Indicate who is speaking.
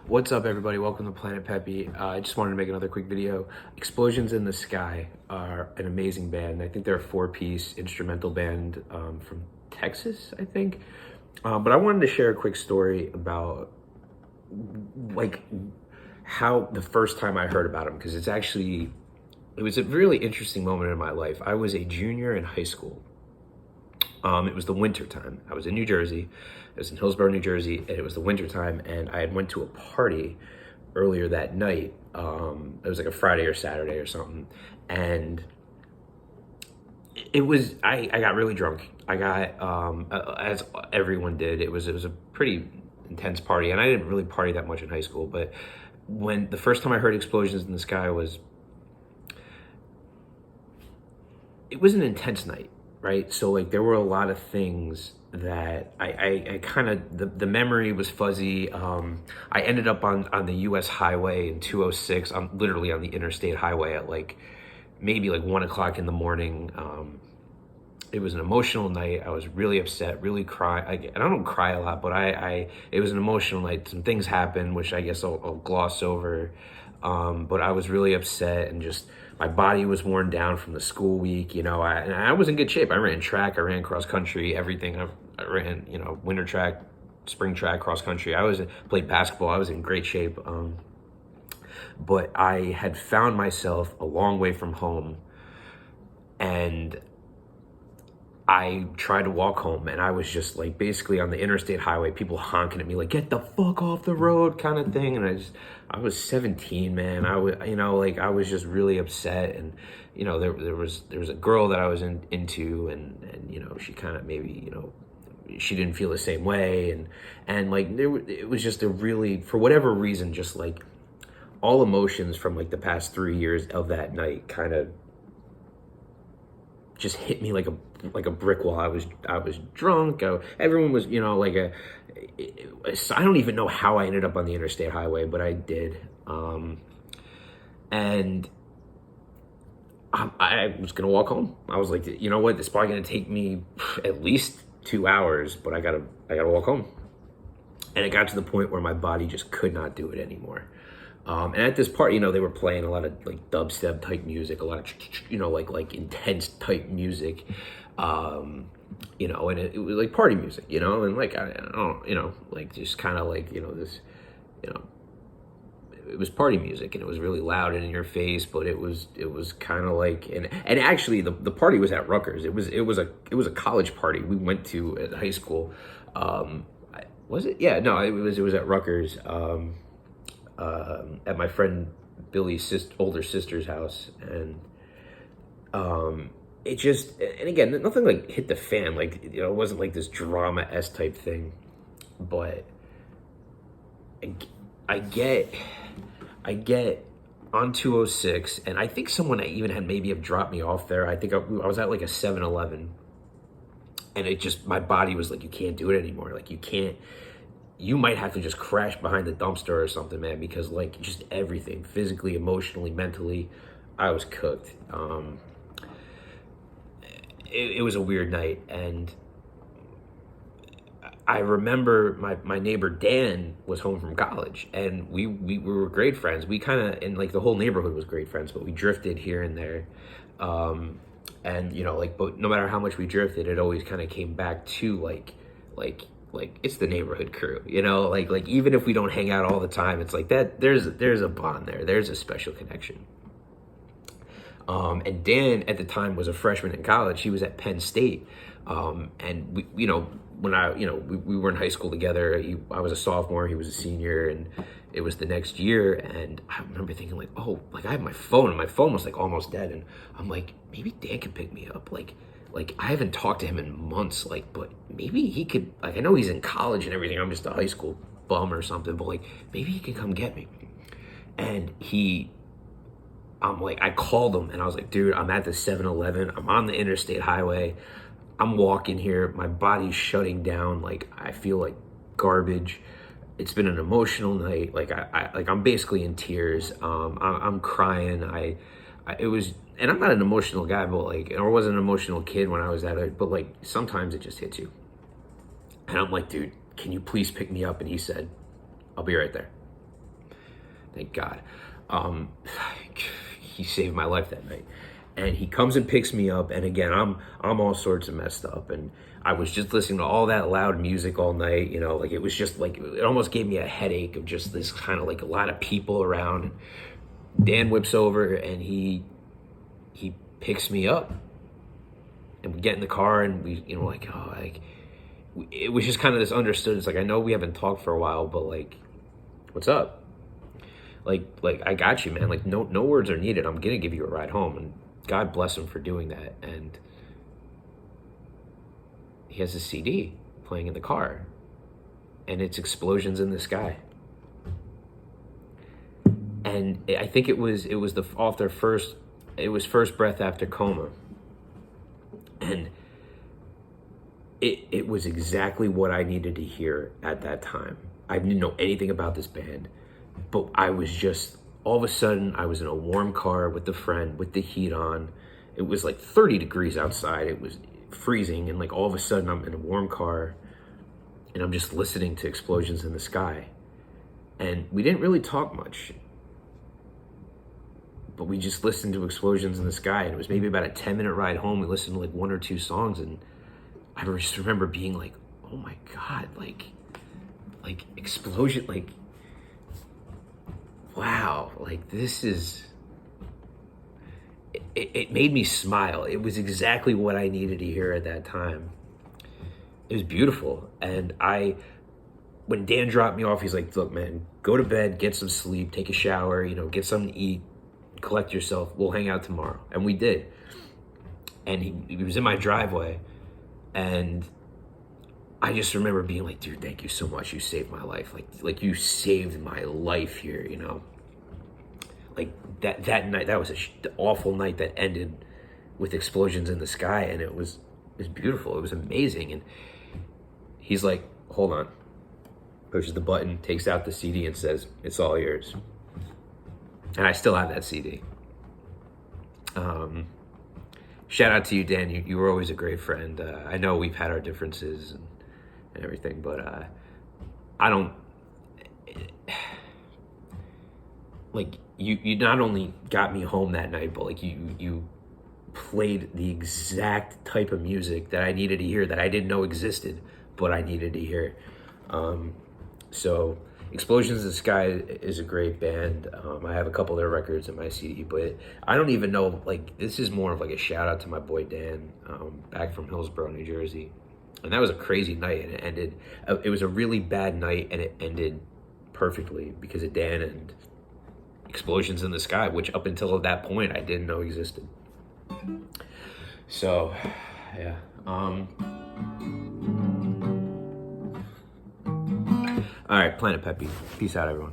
Speaker 1: What's up, everybody? Welcome to planet-Pepe. I just wanted to make another quick video. Explosions in the Sky are an amazing band. I think they're a four-piece instrumental band from Texas, I think. But I wanted to share a quick story about like how the first time I heard about them, because it was a really interesting moment in my life. I was a junior in high school. It was the winter time. I was in New Jersey. I was in Hillsborough-new Jersey, and it was the winter time, and I had went to a party earlier that night. It was like a Friday or Saturday or something, and I got really drunk. I got as everyone did. It was a pretty intense party, and I didn't really party that much in high school, but when the first time I heard explosions in the sky it was an intense night. Right, so like there were a lot of things that I kind of, the memory was fuzzy. I ended up on the U.S. highway in 206. I'm literally on the interstate highway at maybe 1 o'clock in the morning. It was an emotional night. I was really upset, really cry. I don't cry a lot, but it was an emotional night. Some things happened, which I guess I'll gloss over. But I was really upset, and just my body was worn down from the school week. And I was in good shape. I ran track, I ran cross country, everything. I ran, winter track, spring track, cross country. Played basketball. I was in great shape. But I had found myself a long way from home, and I tried to walk home, and I was just basically on the interstate highway, people honking at me like, get the fuck off the road kind of thing. And I was 17, man. I was just really upset. And, there was a girl that I was into, and she kind of maybe, she didn't feel the same way. And it was just a really, for whatever reason, just all emotions from the past 3 years of that night kind of just hit me like a brick wall. I was drunk. Everyone was, I don't even know how I ended up on the interstate highway, but I did. And I was gonna walk home. I was like, you know what? It's probably gonna take me at least 2 hours, but I gotta walk home. And it got to the point where my body just could not do it anymore. And at this party, they were playing a lot of dubstep type music, a lot of, intense type music, and it was party music, and I don't, just kind of this, it was party music, and it was really loud and in your face, but it was kind of and actually the party was at Rutgers. It was a college party we went to at high school. Was it? Yeah, no, it was at Rutgers. At my friend Billy's older sister's house, and it just, and again, nothing hit the fan, it wasn't this drama-esque type thing, but I get on 206, and I think someone even had maybe have dropped me off there. I think I was at a 7-Eleven, and it just, my body was you can't do it anymore. You might have to just crash behind the dumpster or something, man, because just everything, physically, emotionally, mentally, I was cooked. It was a weird night, and I remember my neighbor Dan was home from college, and we were great friends. We kind of, and the whole neighborhood was great friends, but we drifted here and there. And but no matter how much we drifted, it always kind of came back to it's the neighborhood crew, even if we don't hang out all the time, it's that there's a bond there. There's a special connection. And Dan at the time was a freshman in college. He was at Penn State. And we, when we were in high school together, I was a sophomore, he was a senior, and it was the next year. And I remember thinking I have my phone, and my phone was almost dead. And I'm maybe Dan could pick me up. I haven't talked to him in months, but maybe he could, I know he's in college and everything. I'm just a high school bum or something, but maybe he can come get me. And I called him, and I was dude, I'm at the 7-Eleven. I'm on the interstate highway. I'm walking here. My body's shutting down. I feel like garbage. It's been an emotional night. I'm basically in tears. I'm crying. It was, and I'm not an emotional guy, but or wasn't an emotional kid when I was at it, but sometimes it just hits you. And I'm dude, can you please pick me up? And he said, I'll be right there. thank God. He saved my life that night. And he comes and picks me up, and again, I'm all sorts of messed up, and I was just listening to all that loud music all night, you know, like it was just like, it almost gave me a headache of just this kind of like a lot of people around. And Dan whips over and he picks me up, and we get in the car, and we, you know, like, oh, like, it was just kind of this understood, it's like, I know we haven't talked for a while, but like, what's up? Like I got you, man. Like, no words are needed. I'm gonna give you a ride home, and God bless him for doing that. And he has a CD playing in the car, and it's Explosions in the Sky. And I think it was the off their first, it was First Breath After Coma, and it was exactly what I needed to hear at that time. I didn't know anything about this band, but I was just, all of a sudden, I was in a warm car with a friend, with the heat on. It was like 30 degrees outside. It was freezing, and like all of a sudden, I'm in a warm car, and I'm just listening to Explosions in the Sky. And we didn't really talk much, but we just listened to Explosions in the Sky, and it was maybe about a 10-minute ride home. We listened to like one or two songs, and I just remember being like, oh my God, like Explosion, like, wow, like this is, it made me smile. It was exactly what I needed to hear at that time. It was beautiful. And when Dan dropped me off, he's like, look, man, go to bed, get some sleep, take a shower, you know, get something to eat, collect yourself. We'll hang out tomorrow. And we did. And he was in my driveway, and I just remember being like, dude, thank you so much. You saved my life. Like you saved my life here, you know? Like that night, that was an awful night that ended with Explosions in the Sky, and it was beautiful. It was amazing. And he's like, hold on. Pushes the button, takes out the CD, and says, it's all yours. And I still have that CD. Shout out to you, Dan. You were always a great friend. I know we've had our differences and everything, but I don't, like, you not only got me home that night, but like you played the exact type of music that I needed to hear, that I didn't know existed, but I needed to hear. So Explosions in the Sky is a great band. I have a couple of their records in my CD, but I don't even know, like, this is more of like a shout out to my boy Dan, back from Hillsborough-New Jersey. And that was a crazy night, and it ended, it was a really bad night, and it ended perfectly because of Dan and Explosions in the Sky, which up until that point I didn't know existed. So, yeah. All right, Planet Pepe. Peace out, everyone.